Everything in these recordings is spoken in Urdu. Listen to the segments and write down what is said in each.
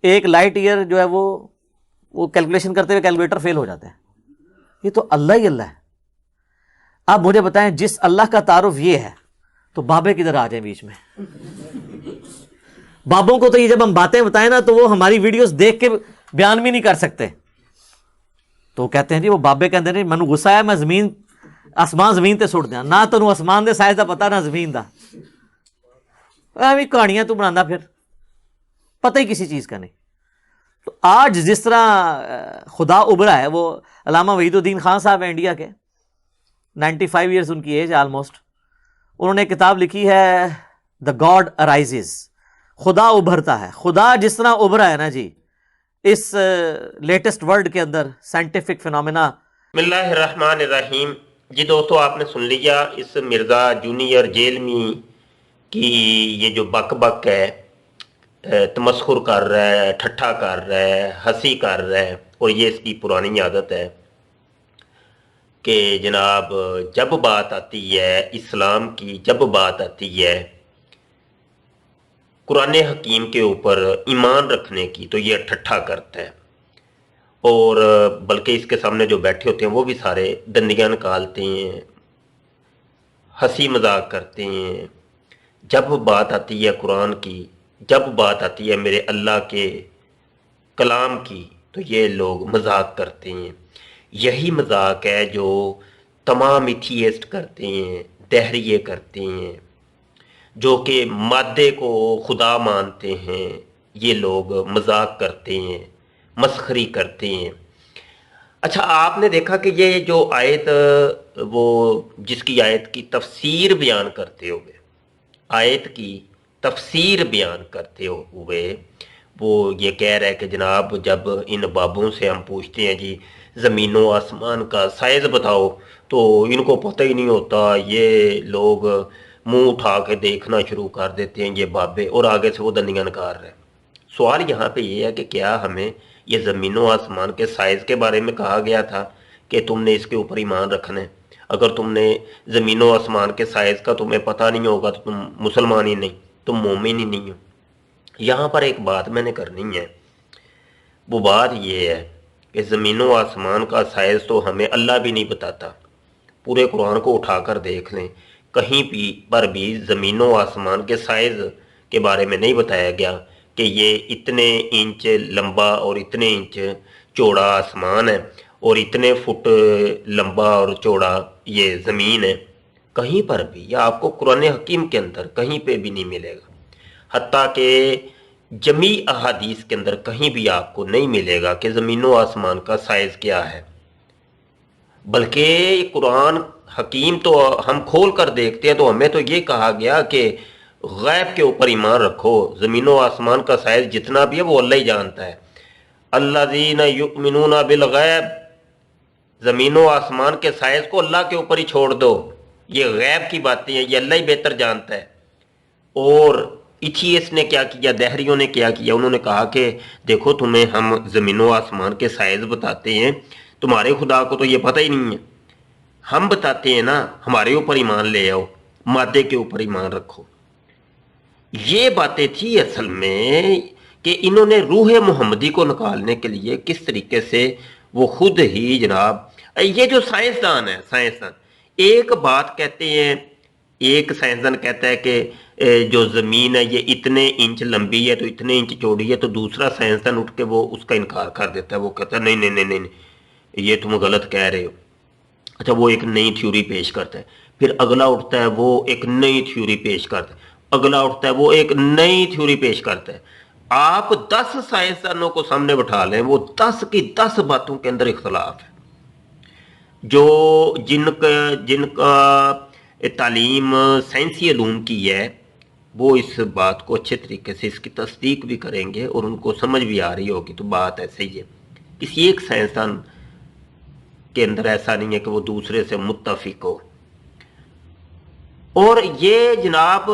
ایک لائٹ ایئر جو ہے وہ کیلکولیشن کرتے ہوئے کیلکولیٹر فیل ہو جاتا ہے. یہ تو اللہ ہی اللہ ہے. آپ مجھے بتائیں جس اللہ کا تعارف یہ ہے تو بابے کدھر آ جائیں بیچ میں؟ بابوں کو تو یہ جب ہم باتیں بتائیں نا تو وہ ہماری ویڈیوز دیکھ کے بیان بھی نہیں کر سکتے. تو کہتے ہیں جی وہ بابے کہتے ہیں مینوں غصہ ہے میں زمین آسمان زمین تے سٹ دیا نہ تینوں آسمان دے سائز دا پتا نہ زمین دا. ایویں کہانیاں تو بنانا پھر پتہ ہی کسی چیز کا نہیں. تو آج جس طرح خدا ابھرا ہے, وہ علامہ وحید الدین خان صاحب ہیں انڈیا کے, 95 ایئرز ان کی ایج آلموسٹ. انہوں نے کتاب لکھی ہے دا گاڈ ارائزز, خدا ابھرتا ہے. خدا جس طرح ابھرا ہے نا جی اس لیٹسٹ ورلڈ کے اندر سائنٹیفک فینومینا. بسم اللہ الرحمن الرحیم. جی دوستو آپ نے سن لیا اس مرزا جونیئر جیلمی کی یہ جو بک بک ہے, تمسخر کر رہا ہے, ٹھٹھا کر رہا ہے, ہنسی کر رہا ہے, اور یہ اس کی پرانی عادت ہے کہ جناب جب بات آتی ہے اسلام کی, جب بات آتی ہے قرآن حکیم کے اوپر ایمان رکھنے کی, تو یہ ٹھٹھا کرتا ہے. اور بلکہ اس کے سامنے جو بیٹھے ہوتے ہیں وہ بھی سارے دندیاں نکالتے ہیں, ہنسی مذاق کرتے ہیں. جب بات آتی ہے قرآن کی, جب بات آتی ہے میرے اللہ کے کلام کی, تو یہ لوگ مذاق کرتے ہیں. یہی مذاق ہے جو تمام ایتھیسٹ کرتے ہیں, دہریے کرتے ہیں, جو کہ مادے کو خدا مانتے ہیں. یہ لوگ مذاق کرتے ہیں, مسخری کرتے ہیں. اچھا آپ نے دیکھا کہ یہ جو آیت, وہ جس کی آیت کی تفسیر بیان کرتے ہوئے, آیت کی تفسیر بیان کرتے ہوئے وہ یہ کہہ رہا ہے کہ جناب جب ان بابوں سے ہم پوچھتے ہیں جی زمین و آسمان کا سائز بتاؤ تو ان کو پتہ ہی نہیں ہوتا, یہ لوگ منہ اٹھا کے دیکھنا شروع کر دیتے ہیں یہ بابے, اور آگے سے وہ دندیاں نکال رہے ہیں. سوال یہاں پہ یہ ہے کہ کیا ہمیں یہ زمین و آسمان کے سائز کے بارے میں کہا گیا تھا کہ تم نے اس کے اوپر ایمان رکھنا ہے؟ اگر تم نے زمین و آسمان کے سائز کا تمہیں پتہ نہیں ہوگا تو تم مسلمان ہی نہیں, تم مومن ہی نہیں ہو. یہاں پر ایک بات میں نے کرنی ہے, وہ بات یہ ہے کہ زمین و آسمان کا سائز تو ہمیں اللہ بھی نہیں بتاتا. پورے قرآن کو اٹھا کر دیکھ لیں, کہیں بھی پر بھی زمین و آسمان کے سائز کے بارے میں نہیں بتایا گیا کہ یہ اتنے انچ لمبا اور اتنے انچ چوڑا آسمان ہے اور اتنے فٹ لمبا اور چوڑا یہ زمین ہے. کہیں پر بھی, یا آپ کو قرآن حکیم کے اندر کہیں پہ بھی نہیں ملے گا. حتیٰ کہ جمیع احادیث کے اندر کہیں بھی آپ کو نہیں ملے گا کہ زمین و آسمان کا سائز کیا ہے. بلکہ قرآن حکیم تو ہم کھول کر دیکھتے ہیں تو ہمیں تو یہ کہا گیا کہ غیب کے اوپر ایمان رکھو, زمین و آسمان کا سائز جتنا بھی ہے وہ اللہ ہی جانتا ہے. الذین یؤمنون بالغیب, زمین و آسمان کے سائز کو اللہ کے اوپر ہی چھوڑ دو, یہ غیب کی باتیں ہیں, یہ اللہ ہی بہتر جانتا ہے. اور ایتھیسٹ نے کیا کیا, دہریوں نے کیا کیا, انہوں نے کہا کہ دیکھو تمہیں ہم زمین و آسمان کے سائز بتاتے ہیں, تمہارے خدا کو تو یہ پتہ ہی نہیں ہے, ہم بتاتے ہیں نا, ہمارے اوپر ایمان لے آؤ, مادے کے اوپر ایمان رکھو. یہ باتیں تھی اصل میں کہ انہوں نے روح محمدی کو نکالنے کے لیے کس طریقے سے وہ خود ہی جناب, یہ جو سائنسدان ہے, سائنسدان ایک بات کہتے ہیں, ایک سائنسدان کہتا ہے کہ جو زمین ہے یہ اتنے انچ لمبی ہے تو اتنے انچ چوڑی ہے, تو دوسرا سائنسدان اٹھ کے وہ اس کا انکار کر دیتا ہے, وہ کہتا ہے نہیں نہیں نہیں نہیں یہ تم غلط کہہ رہے ہو. اچھا وہ ایک نئی تھیوری پیش کرتا ہے, پھر اگلا اٹھتا ہے وہ ایک نئی تھیوری پیش کرتا ہے, اگلا اٹھتا ہے وہ ایک نئی تھیوری پیش کرتا ہے. آپ 10 سائنسدانوں کو سامنے بٹھا لیں, وہ 10 کی 10 باتوں کے اندر اختلاف ہے. جو جن کا تعلیم سائنسی علوم کی ہے وہ اس بات کو اچھے طریقے سے اس کی تصدیق بھی کریں گے اور ان کو سمجھ بھی آ رہی ہوگی. تو بات ایسے ہی ہے, کسی ایک سائنسدان کے اندر ایسا نہیں ہے کہ وہ دوسرے سے متفق ہو. اور یہ جناب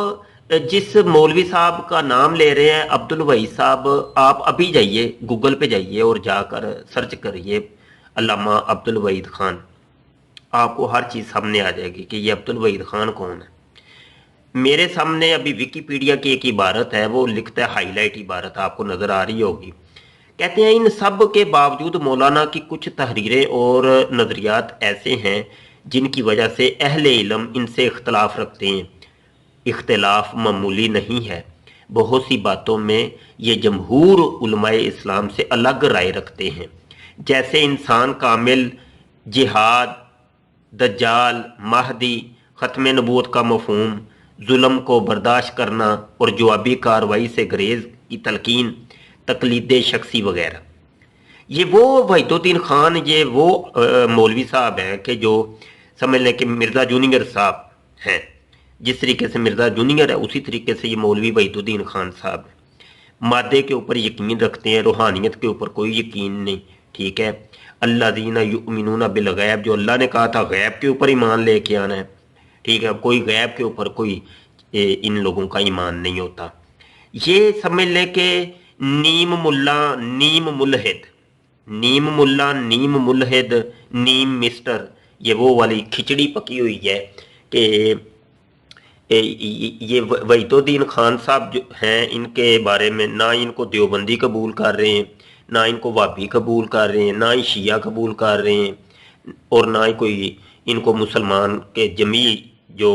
جس مولوی صاحب کا نام لے رہے ہیں عبد الوحید صاحب, آپ ابھی جائیے گوگل پہ جائیے اور جا کر سرچ کریے علامہ عبد الوحید خان, آپ کو ہر چیز سامنے آ جائے گی کہ یہ عبد الوحید خان کون ہے. میرے سامنے ابھی وکی پیڈیا کی ایک عبارت ہے, وہ لکھتا ہے ہائی لائٹ عبارت, آپ کو نظر آ رہی ہوگی, کہتے ہیں ان سب کے باوجود مولانا کی کچھ تحریریں اور نظریات ایسے ہیں جن کی وجہ سے اہل علم ان سے اختلاف رکھتے ہیں۔ اختلاف معمولی نہیں ہے، بہت سی باتوں میں یہ جمہور علماء اسلام سے الگ رائے رکھتے ہیں، جیسے انسان کامل، جہاد، دجال، مہدی، ختم نبوت کا مفہوم، ظلم کو برداشت کرنا اور جوابی کارروائی سے گریز کی تلقین، تقلید شخصی وغیرہ۔ یہ وہ وحید الدین خان، یہ وہ مولوی صاحب ہیں کہ جو سمجھ لیں کہ مرزا جونیئر صاحب ہیں، جس طریقے سے مرزا جونیئر ہے اسی طریقے سے یہ مولوی وحید الدین خان صاحب ہیں۔ مادے کے اوپر یقین رکھتے ہیں، روحانیت کے اوپر کوئی یقین نہیں، ٹھیک ہے۔ الذین یؤمنون بالغیب، جو اللہ نے کہا تھا غیب کے اوپر ایمان لے کے آنا ہے، ٹھیک ہے، کوئی غیب کے اوپر کوئی ان لوگوں کا ایمان نہیں ہوتا۔ یہ سمجھ لیں کہ نیم ملا نیم ملحد، نیم ملا نیم ملحد نیم مسٹر، یہ وہ والی کھچڑی پکی ہوئی ہے کہ یہ وحید الدین خان صاحب جو ہیں ان کے بارے میں نہ ان کو دیوبندی قبول کر رہے ہیں، نہ ان کو وہابی قبول کر رہے ہیں، نہ ہی شیعہ قبول کر رہے ہیں، اور نہ ہی کوئی ان کو مسلمان کے جمیع جو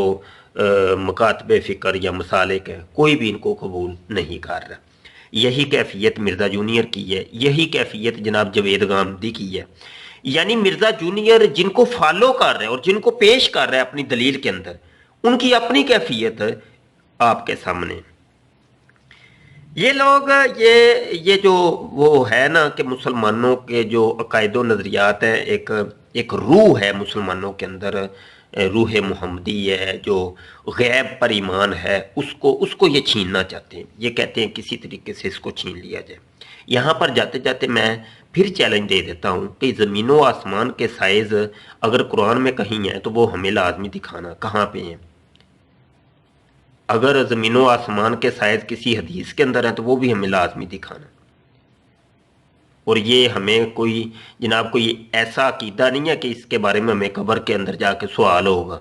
مکاتب فکر یا مسالک ہے کوئی بھی ان کو قبول نہیں کر رہا۔ یہی کیفیت مرزا جونیئر کی ہے، یہی کیفیت جناب جوید غامدی کی ہے۔ یعنی مرزا جونیئر جن کو فالو کر رہے ہیں اور جن کو پیش کر رہے ہیں اپنی دلیل کے اندر، ان کی اپنی کیفیت آپ کے سامنے۔ یہ لوگ یہ جو وہ ہے نا کہ مسلمانوں کے جو عقائد و نظریات ہیں، ایک روح ہے مسلمانوں کے اندر، روح محمدی ہے جو غیب پر ایمان ہے، اس کو یہ چھیننا چاہتے ہیں۔ یہ کہتے ہیں کسی طریقے سے اس کو چھین لیا جائے۔ یہاں پر جاتے جاتے میں پھر چیلنج دے دیتا ہوں کہ زمین و آسمان کے سائز اگر قرآن میں کہیں ہیں تو وہ ہمیں لازمی دکھانا کہاں پہ ہیں۔ اگر زمین و آسمان کے سائز کسی حدیث کے اندر ہیں تو وہ بھی ہمیں لازمی دکھانا۔ اور یہ ہمیں کوئی جناب کوئی ایسا عقیدہ نہیں ہے کہ اس کے بارے میں ہمیں قبر کے اندر جا کے سوال ہوگا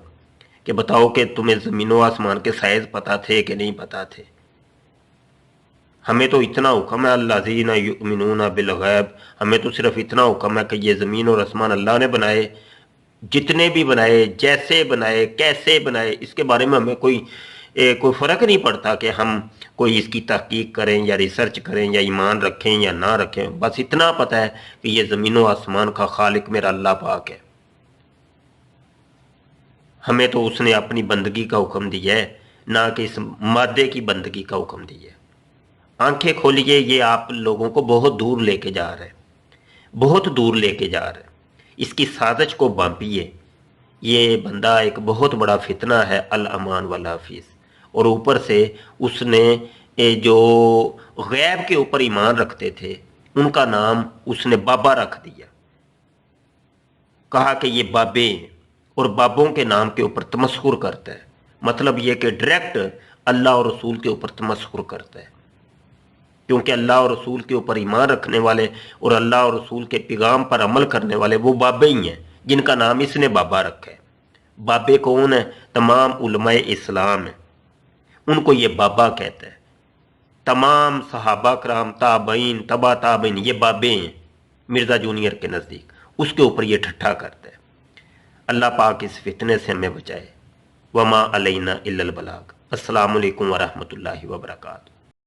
کہ بتاؤ کہ تمہیں زمین و آسمان کے سائز پتہ تھے کہ نہیں پتہ تھے۔ ہمیں تو اتنا حکم ہے الذین یؤمنون بالغیب، ہمیں تو صرف اتنا حکم ہے کہ یہ زمین اور آسمان اللہ نے بنائے، جتنے بھی بنائے، جیسے بنائے، کیسے بنائے، اس کے بارے میں ہمیں کوئی فرق نہیں پڑتا کہ ہم کوئی اس کی تحقیق کریں یا ریسرچ کریں یا ایمان رکھیں یا نہ رکھیں، بس اتنا پتہ ہے کہ یہ زمین و آسمان کا خالق میرا اللہ پاک ہے۔ ہمیں تو اس نے اپنی بندگی کا حکم دیا ہے، نہ کہ اس مادے کی بندگی کا حکم دیا ہے۔ آنکھیں کھولیے، یہ آپ لوگوں کو بہت دور لے کے جا رہے ہیں، بہت دور لے کے جا رہے ہیں۔ اس کی سازش کو بھانپیے۔ یہ بندہ ایک بہت بڑا فتنہ ہے، الامان والحافظ، اور اوپر سے اس نے جو غیب کے اوپر ایمان رکھتے تھے ان کا نام اس نے بابا رکھ دیا، کہا کہ یہ بابے ہیں، اور بابوں کے نام کے اوپر تمسخر کرتا ہے۔ مطلب یہ کہ ڈائریکٹ اللہ اور رسول کے اوپر تمسخر کرتا ہے، کیونکہ اللہ اور رسول کے اوپر ایمان رکھنے والے اور اللہ اور رسول کے پیغام پر عمل کرنے والے وہ بابے ہی ہیں جن کا نام اس نے بابا رکھا ہے۔ بابے کون ہیں؟ تمام علماء اسلام ہیں، ان کو یہ بابا کہتا ہے۔ تمام صحابہ کرام، تابعین، تبا تابعین، یہ بابے ہیں مرزا جونیئر کے نزدیک، اس کے اوپر یہ ٹھٹھا کرتا ہے۔ اللہ پاک اس فتنے سے ہمیں بچائے۔ وما علینا الا البلاغ۔ السلام علیکم ورحمۃ اللہ وبرکاتہ۔